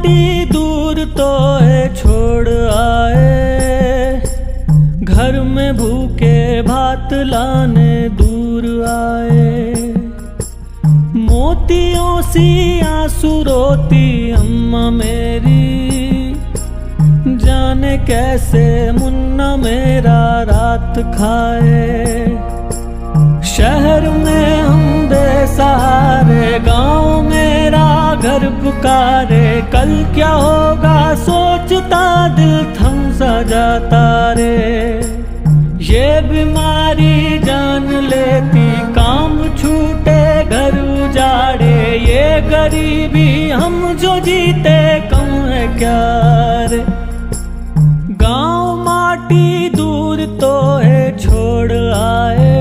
माटी दूर तो है छोड़ आए, घर में भूखे भात लाने दूर आए। मोतियों सी आंसू रोती अम्मा मेरी, जाने कैसे मुन्ना मेरा रात खाए। शहर में हम बेसहारे, गाँव मेरा घर पुकारे, कल क्या होगा सोचता दिल थम सा जाता रे। ये बीमारी जान लेती, काम छूटे घर उजाड़े, ये गरीबी हम जो जीते कम है क्या रे। गाँव माटी दूर तो है छोड़ आए,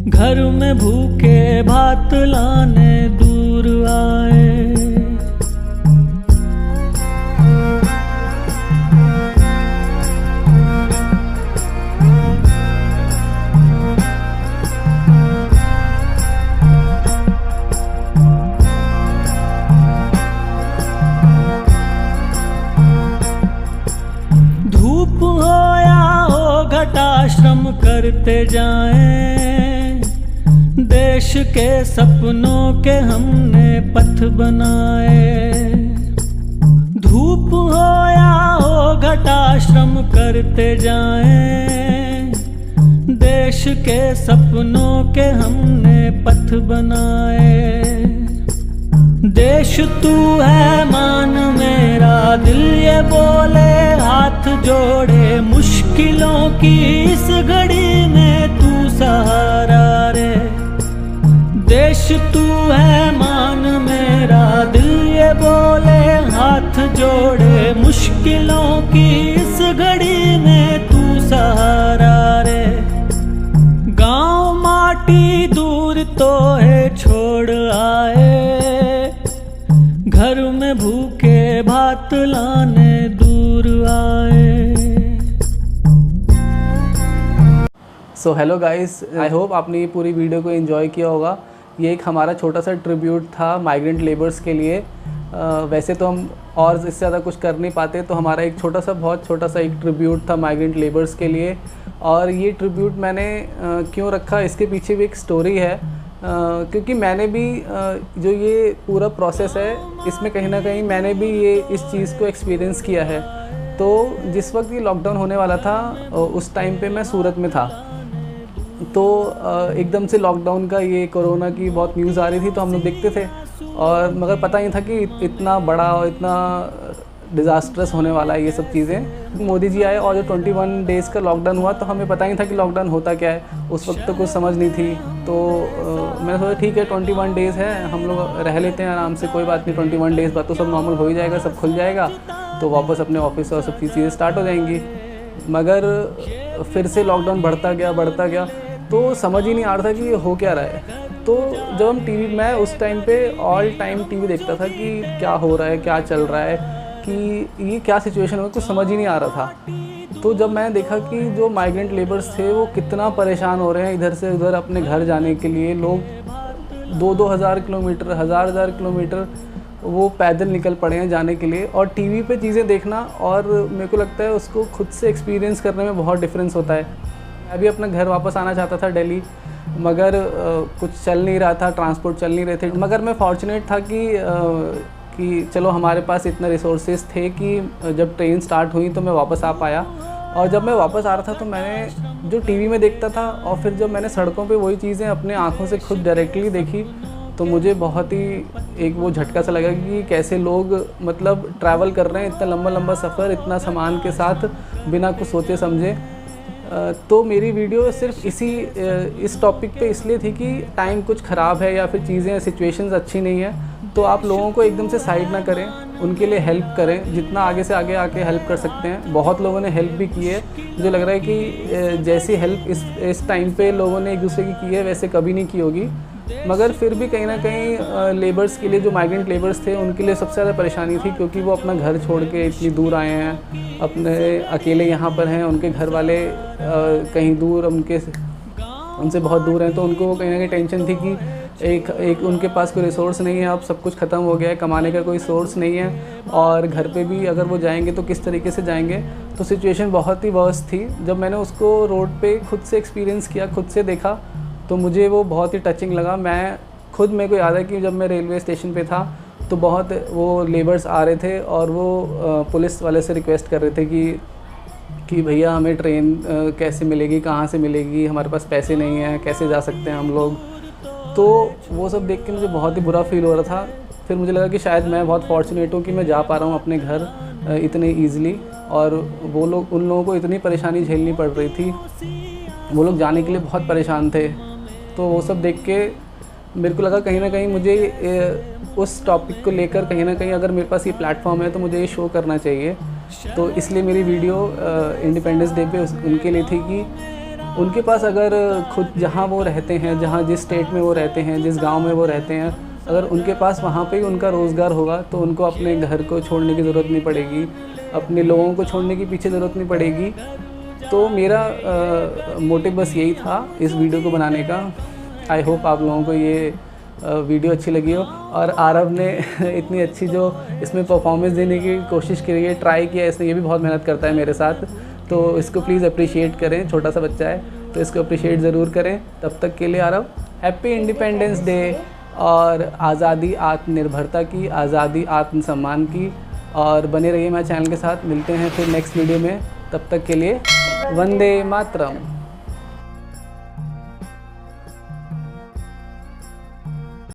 घर में भूखे भात लाने दूर आए। धूप हो या हो घटा श्रम करते जाएं, देश के सपनों के हमने पथ बनाए। धूप हो या हो घटा श्रम करते जाएं, देश के सपनों के हमने पथ बनाए। देश तू है मान मेरा, दिल ये बोले हाथ जोड़े, मुश्किलों की इस घड़ी में तू सहारा रे। देश तू है मान मेरा, दिल ये बोले हाथ जोड़े, मुश्किलों की इस घड़ी में तू सहारा रे। गाँव माटी दूर तो है छोड़ आए, घर में भूखे भात लाने दूर आए। So hello guys, I hope आपने ये पूरी वीडियो को एंजॉय किया होगा। ये एक हमारा छोटा सा ट्रिब्यूट था माइग्रेंट लेबर्स के लिए। वैसे तो हम और इससे ज़्यादा कुछ कर नहीं पाते, तो हमारा एक छोटा सा बहुत छोटा सा एक ट्रिब्यूट था माइग्रेंट लेबर्स के लिए। और ये ट्रिब्यूट मैंने क्यों रखा, इसके पीछे भी एक स्टोरी है। क्योंकि मैंने भी जो ये पूरा प्रोसेस है, इसमें कहीं ना कहीं मैंने भी ये इस चीज़ को एक्सपीरियंस किया है। तो जिस वक्त ये लॉकडाउन होने वाला था, उस टाइम पे मैं सूरत में था। तो एकदम से लॉकडाउन का ये कोरोना की बहुत न्यूज़ आ रही थी, तो हम लोग देखते थे, और मगर पता नहीं था कि इतना बड़ा और इतना डिज़ास्ट्रस होने वाला है ये सब चीज़ें। मोदी जी आए और जो 21 डेज़ का लॉकडाउन हुआ, तो हमें पता ही था कि लॉकडाउन होता क्या है। उस वक्त तो कुछ समझ नहीं थी। तो मैंने सोचा ठीक है 21 डेज़ है, हम लोग रह लेते हैं आराम से, कोई बात नहीं। 21 डेज़ बाद तो सब नॉर्मल हो ही जाएगा, सब खुल जाएगा, तो वापस अपने ऑफिस और सब चीज़ें स्टार्ट हो जाएंगी। मगर फिर से लॉकडाउन बढ़ता गया, तो समझ ही नहीं आ रहा था कि ये हो क्या रहा है। तो जब हम मैं उस टाइम पे ऑल टाइम टीवी देखता था कि क्या हो रहा है, क्या चल रहा है, कि ये क्या सिचुएशन हो, कुछ समझ ही नहीं आ रहा था। तो जब मैंने देखा कि जो माइग्रेंट लेबर्स थे वो कितना परेशान हो रहे हैं इधर से उधर अपने घर जाने के लिए, लोग 2-2 हज़ार किलोमीटर, हज़ार किलोमीटर वो पैदल निकल पड़े हैं जाने के लिए। और टीवी पे चीज़ें देखना और मेरे को लगता है उसको खुद से एक्सपीरियंस करने में बहुत डिफरेंस होता है। मैं भी अपना घर वापस आना चाहता था दिल्ली, मगर कुछ चल नहीं रहा था, ट्रांसपोर्ट चल नहीं रहे थे। मगर मैं फॉर्चुनेट था कि चलो हमारे पास इतने रिसोर्सेज थे कि जब ट्रेन स्टार्ट हुई तो मैं वापस आ पाया। और जब मैं वापस आ रहा था तो मैंने जो टीवी में देखता था और फिर जब मैंने सड़कों पे वही चीज़ें अपने आँखों से खुद डायरेक्टली देखी, तो मुझे बहुत ही एक वो झटका सा लगा कि कैसे लोग मतलब ट्रैवल कर रहे हैं, इतना लंबा सफ़र, इतना सामान के साथ, बिना कुछ सोचे समझे। तो मेरी वीडियो सिर्फ इस टॉपिक पे इसलिए थी कि टाइम कुछ ख़राब है या फिर चीज़ें सिचुएशंस अच्छी नहीं है, तो आप लोगों को एकदम से साइड ना करें, उनके लिए हेल्प करें, जितना आगे से आगे आके हेल्प कर सकते हैं। बहुत लोगों ने हेल्प भी की है, मुझे लग रहा है कि जैसी हेल्प इस टाइम पे लोगों ने एक दूसरे की की है वैसे कभी नहीं की होगी। मगर फिर भी कहीं ना कहीं लेबर्स के लिए, जो माइग्रेंट लेबर्स थे, उनके लिए सबसे ज़्यादा परेशानी थी, क्योंकि वो अपना घर छोड़ के इतनी दूर आए हैं, अपने अकेले यहाँ पर हैं, उनके घर वाले कहीं दूर उनसे बहुत दूर हैं। तो उनको कहीं ना कहीं टेंशन थी कि एक उनके पास कोई रिसोर्स नहीं है, अब सब कुछ ख़त्म हो गया है, कमाने का कोई सोर्स नहीं है और घर पे भी अगर वो जाएंगे तो किस तरीके से जाएंगे। तो सिचुएशन बहुत ही वर्स्ट थी। जब मैंने उसको रोड पे खुद से एक्सपीरियंस किया, खुद से देखा, तो मुझे वो बहुत ही टचिंग लगा। मैं खुद, मेरे को याद है कि जब मैं रेलवे स्टेशन पे था तो बहुत वो लेबर्स आ रहे थे और वो पुलिस वाले से रिक्वेस्ट कर रहे थे कि भैया हमें ट्रेन कैसे मिलेगी, कहाँ से मिलेगी, हमारे पास पैसे नहीं हैं, कैसे जा सकते हैं हम लोग। तो वो सब देख के मुझे बहुत ही बुरा फील हो रहा था। फिर मुझे लगा कि शायद मैं बहुत फॉर्चुनेट हूँ कि मैं जा पा रहा हूँ अपने घर इतने ईज़िली, और वो लोग, उन लोगों को इतनी परेशानी झेलनी पड़ रही थी, वो लोग जाने के लिए बहुत परेशान थे। तो वो सब देख के मेरे को लगा कहीं ना कहीं मुझे उस टॉपिक को लेकर कहीं ना कहीं अगर मेरे पास ये प्लेटफॉर्म है तो मुझे ये शो करना चाहिए। तो इसलिए मेरी वीडियो इंडिपेंडेंस डे पे उनके लिए थी कि उनके पास अगर खुद जहाँ वो रहते हैं, जहाँ जिस स्टेट में वो रहते हैं, जिस गांव में वो रहते हैं, अगर उनके पास वहाँ पे ही उनका रोज़गार होगा तो उनको अपने घर को छोड़ने की ज़रूरत नहीं पड़ेगी, अपने लोगों को छोड़ने की पीछे ज़रूरत नहीं पड़ेगी। तो मेरा मोटिव बस यही था इस वीडियो को बनाने का। आई होप आप लोगों को ये वीडियो अच्छी लगी हो। और आरव ने इतनी अच्छी जो इसमें परफॉर्मेंस देने की कोशिश की है, ट्राई किया इसने, ये भी बहुत मेहनत करता है मेरे साथ, तो इसको प्लीज़ अप्रिशिएट करें। छोटा सा बच्चा है तो इसको अप्रिशिएट ज़रूर करें। तब तक के लिए आरव, हैप्पी इंडिपेंडेंस डे, और आज़ादी आत्मनिर्भरता की, आज़ादी आत्मसम्मान की। और बने रहिए मेरे चैनल के साथ। मिलते हैं फिर नेक्स्ट वीडियो में, तब तक के लिए वंदे मातरम।